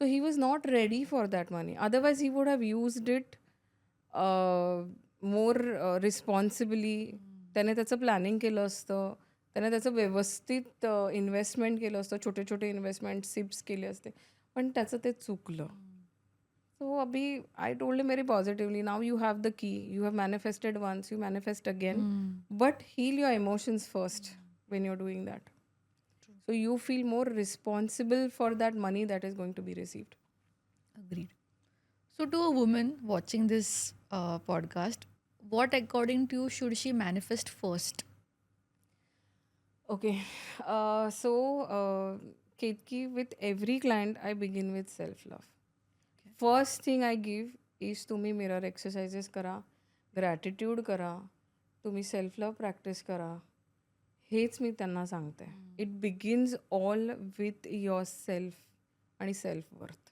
So he was not ready for that money. Otherwise, he would have used it more responsibly. त्याने त्याचं प्लॅनिंग केलं असतं, त्याने त्याचं व्यवस्थित इन्व्हेस्टमेंट केलं असतं, छोटे छोटे इन्व्हेस्टमेंट सिप्स केले असते, पण त्याचं ते चुकलं. सो अभी I told him very positively, now you have the key, you have manifested once, you manifest again, hmm. But heal your emotions first when you're doing that. So you feel more responsible for that money that is going to be received. Agreed. So, to a woman watching this podcast, what according to you should she manifest first? Okay. Ketki, with every client, I begin with self-love. Okay. First thing I give is तुम्ही mirror exercises करा, gratitude करा, तुम्ही सेल्फ लव्ह प्रॅक्टिस करा. हेच मी त्यांना सांगते. It begins all with your self आणि सेल्फ वर्थ.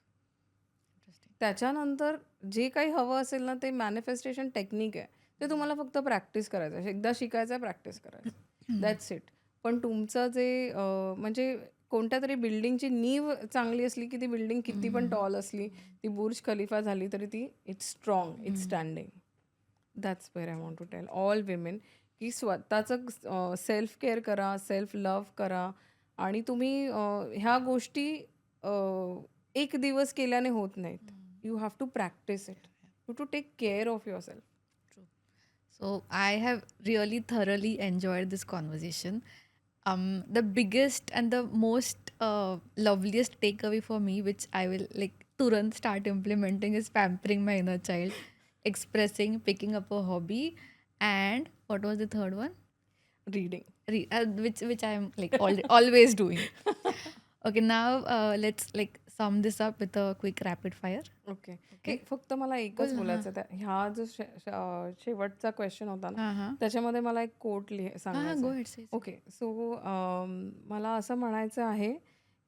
त्याच्यानंतर जे काही हवं असेल ना, ते मॅनिफेस्टेशन टेक्निक आहे. ते तुम्हाला फक्त प्रॅक्टिस करायचं आहे. एकदा शिकायचं आहे, प्रॅक्टिस करायचं. That's it. पण तुमचं जे म्हणजे कोणत्यातरी बिल्डिंगची नीव चांगली असली, की ती बिल्डिंग किती पण टॉल असली, ती बुर्ज खलिफा झाली तरी ती it's strong, it's standing. That's where I want to tell all women, की स्वतःचं सेल्फ केअर करा, सेल्फ लव्ह करा. आणि तुम्ही ह्या गोष्टी एक दिवस केल्याने होत नाहीत. You have to practice it. You to take care of your self. True. So I have really thoroughly enjoyed this conversation. The biggest and the most loveliest takeaway for me, which I will like turant start implementing, is pampering my inner child, expressing, picking up a hobby, and what was the third one? Reading. Which I am like always doing. Okay, now let's like sum this up with a quick rapid fire. Okay. Okay. फक्त मला एकच बोल ना, बोलायचं त्या ह्या जो शेवटचा क्वेश्चन होता ना, हां. त्याच्यामध्ये मला एक कोट सांगायचा Go आहे. ahead, say. ओके. सो मला असं म्हणायचं आहे,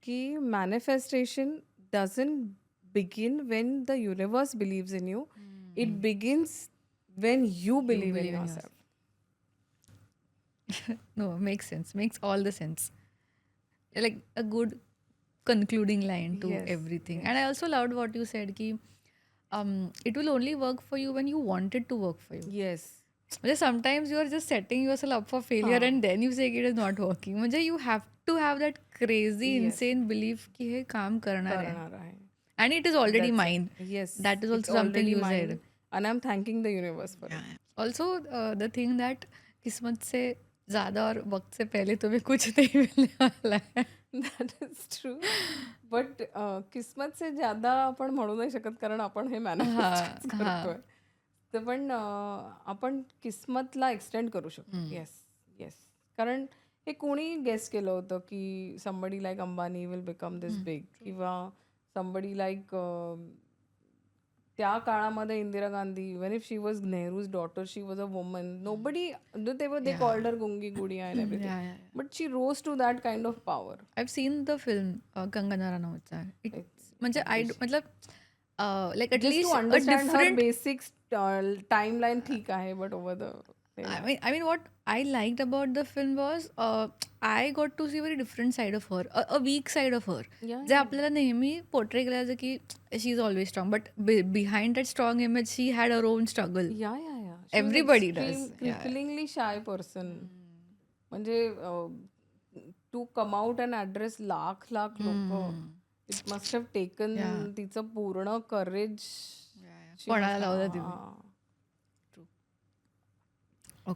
की manifestation doesn't begin Wien the universe believes in you. It begins Wien you believe in believe in yourself. No, makes sense. Makes all the sense. Like a good concluding line to Yes, everything. yes. And I also loved what you said ki it will only work for you when you want it to work for you. Yes. Because sometimes you are just setting yourself up for failure and then you say it is not working. म्हणजे you have to have that crazy, Yes. insane belief कि हे काम करणार आहे. करणार आहे. And it is already That's it. mine. Yes, That is it's also something already you mine, said. and I'm thanking the universe for it. Also, the thing that किस्मत से ज़्यादा और वक्त से पहले तुम्हें कुछ नहीं मिलने वाला है. That is true. But किस्मत से ज्यादा आपण म्हणू नाही शकत, कारण आपण हे मॅनिफेस्ट करतोय. तर पण आपण किस्मतला एक्सटेंड करू शकतो. Yes, yes. कारण हे कोणी गेस केलं होतं की somebody like Ambani will become this big, किंवा समबडी लाईक त्या काळामध्ये Indira Gandhi, even if she was Nehru's daughter, she was a woman. Nobody they called her गुंगी गुडिया and everything, but she rose to that kind of power. I've seen the film Kangana Ranautcha. म्हणजे मतलब like at Just to least a understand her different. basic timeline ठीक आहे, but over the I mean, what I liked about the film was I got to see a very different side of her, a weak side of her. Yeah, जे आपल्याला नेहमी पोर्ट्रे केलं जातं की she is always strong, but behind that strong image she had her own struggle. yeah. Everybody does. Cripplingly shy person. म्हणजे to come out and address lakh लोक, इट मस्ट हॅव टेकन तिचं पूर्ण करेज. कोणाला लावलं तिने.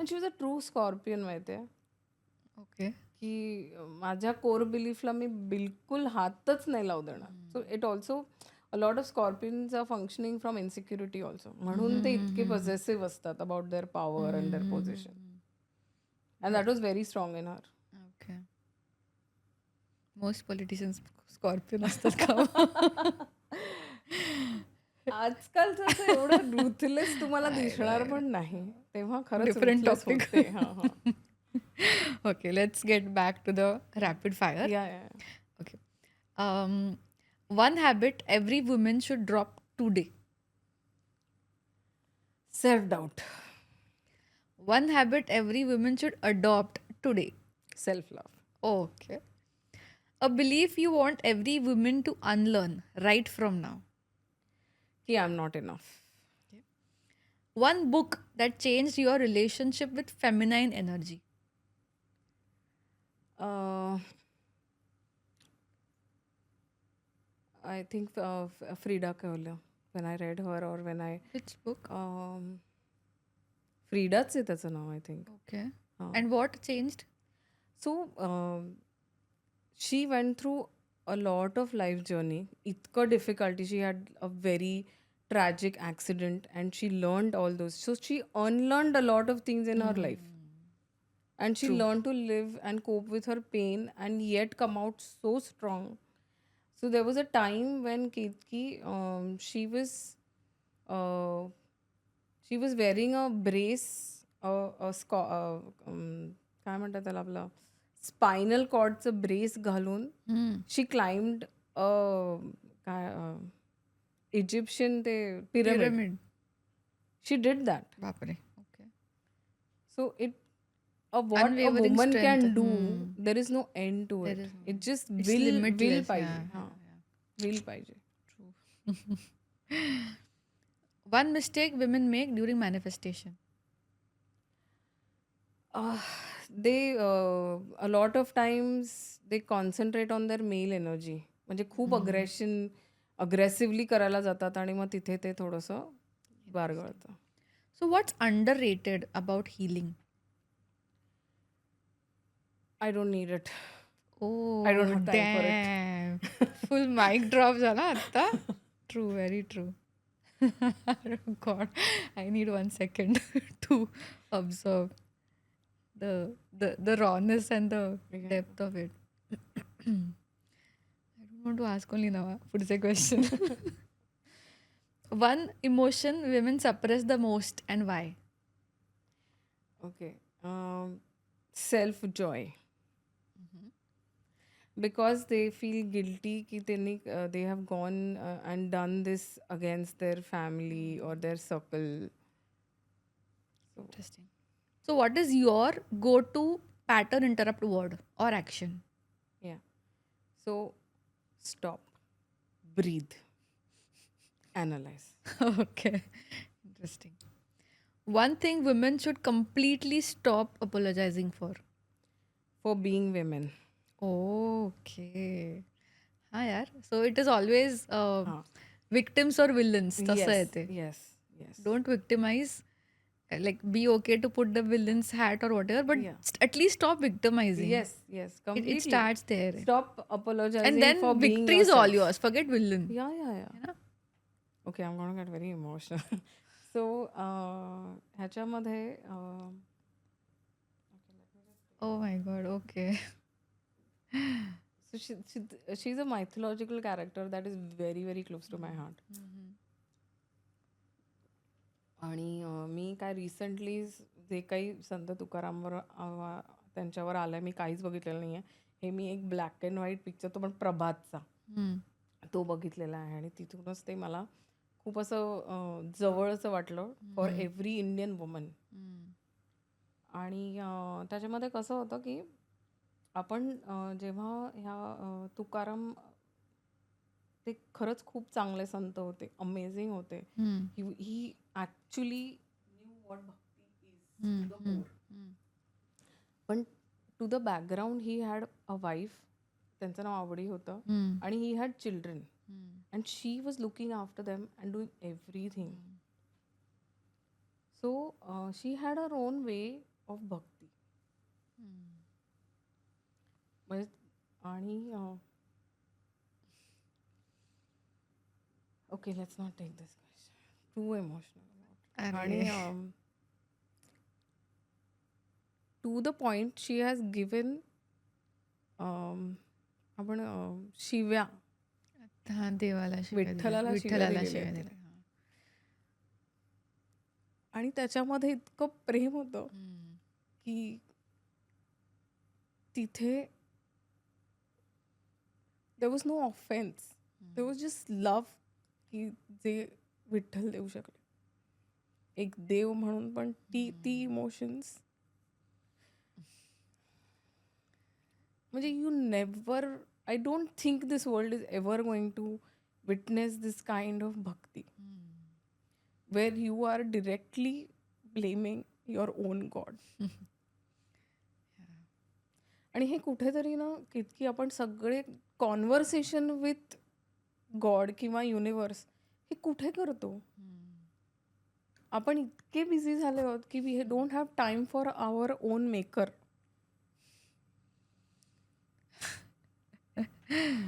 शी वॉज अ ट्रू स्कॉर्पियन. माहितीये ओके. की माझ्या कोर बिलीफला मी बिलकुल हातच नाही लावू देणार. So it also a lot of scorpions are functioning from insecurity also. म्हणून ते इतके पॉझेसिव्ह असतात about their power and their position. And that was very strong in her. Okay. Most politicians scorpion असतात का? आजकालचं असं एवढं रुथलेस तुम्हाला दिसणार पण नाही, तेव्हा खरंच Different ruthless topic. होते. हां, हां. Okay, let's get back to the rapid fire. Yeah. Okay. One habit every woman should drop today. Self doubt. One habit every woman should adopt today. Self love. Okay. A belief you want every woman to unlearn right from now. Ki I'm not enough. One book that changed your relationship with feminine energy. I think Frida Kahlo. When I read her, or when I Which book? फ्रीडाच आहे त्याचं नाव, I think. Okay. And what changed? So she went through a lot of life journey. Itka difficulty. She had a very tragic accident and she learned all those. So she unlearned a lot of things in her life. And she learned to live and cope with her pain and yet come out so strong. So there was a time when Ketki, she was wearing a brace काय म्हणतात त्याला आपलं स्पायनल कॉर्डचं ब्रेस घालून शी क्लाइम्ड काय इजिप्शियन ते pyramid. Pyramid. She did that. बापरे. Okay. So what a unwavering woman strength. can do, there is no end to there it. Is It just it's will limitless. पाहिजे. हां, will पाहिजे. True. One mistake women make during manifestation. Uh, a lot of times they concentrate on their male energy. म्हणजे खूप अग्रेसिव्हली करायला जातात आणि मग तिथे ते थोडंसं बारगळतं. So what's underrated about healing? I don't need it. Oh, I don't have time for it. damn. Full mic drop झाला आता. True, very true. Oh God, I need 1 second to observe the rawness and the Yeah. depth of it. I don't want to ask only now. पुढचे question. One emotion women suppress the most and why? Okay. Self joy. Because they feel guilty कि त्यांनी they have gone and done this against their family or their circle. Interesting. So what is your go-to pattern interrupt word or action? Yeah. So stop, breathe, analyze. Okay. Interesting. One thing women should completely stop apologizing for. For being women. Okay. हाँ यार. So it is always हाँ. victims or villains. तसं आहे ते. Yes. Don't victimize. Like be okay to put the villain's hat or whatever, but Yeah. at least stop victimizing. Yes, completely. It starts there. Stop apologizing And then for being victory is all yourself. yours. Forget villain. Yeah. You know? Okay, I'm gonna get very emotional. So, ह्याच्यामध्ये Oh my God. Okay. so she's a mythological character that is very, very close to my heart. आणि मी काय रिसेंटली जे काही संत तुकारामवर त्यांच्यावर आलं मी काहीच बघितलेलं नाही आहे. हे मी एक ब्लॅक अँड व्हाईट पिक्चर, तो पण प्रभातचा, तो बघितलेला आहे आणि तिथूनच ते मला खूप असं जवळचं वाटलं फॉर एव्हरी इंडियन वुमन. आणि त्याच्यामध्ये कसं होतं की आपण जेव्हा ह्या तुकाराम, ते खरंच खूप चांगले संत होते, अमेझिंग होते. He actually knew what bhakti is to the core. पण to the background he had a wife, त्यांचं नाव आवडी होतं, आणि he had children and she was looking after them and doing everything. So she had her own way of bhakti. म्हणजे आणि okay, let's not take this question too emotional. आणि to the point she has given आपण शिव्या देवाला विठ्ठलाला शिव्या दिलेल्या आहेत. आणि त्याच्यामध्ये इतकं प्रेम होतं की तिथे there was no offence, there was just love, की जे विठ्ठल देऊ शकले एक देव म्हणून. पण ती इमोशन्स म्हणजे you never, I don't think this world is ever going to witness this kind of bhakti where you are directly blaming your own God. आणि हे कुठेतरी ना कितकी आपण सगळे कॉन्व्हर्सेशन विथ गॉड किंवा युनिवर्स हे कुठे करतो. आपण इतके बिझी झाले आहोत की we don't have time for our own maker.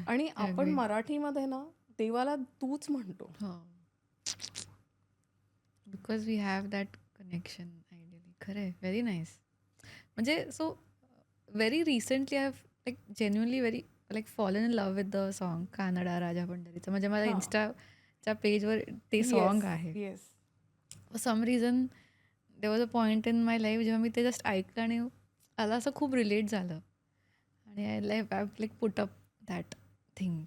आणि आपण मराठीमध्ये ना देवाला तूच म्हणतो. Because we have that connection ideally. खरं आहे. Very nice. म्हणजे so very recently I have like genuinely very like fallen in love with the song Kanada Raja पंढरीचं. म्हणजे माझ्या इन्स्टाच्या पेजवर ते सॉन्ग आहे. Yes. For some reason there was a point in my life जेव्हा मी ते जस्ट ऐकलं आणि मला असं खूप रिलेट झालं आणि I like put up that thing.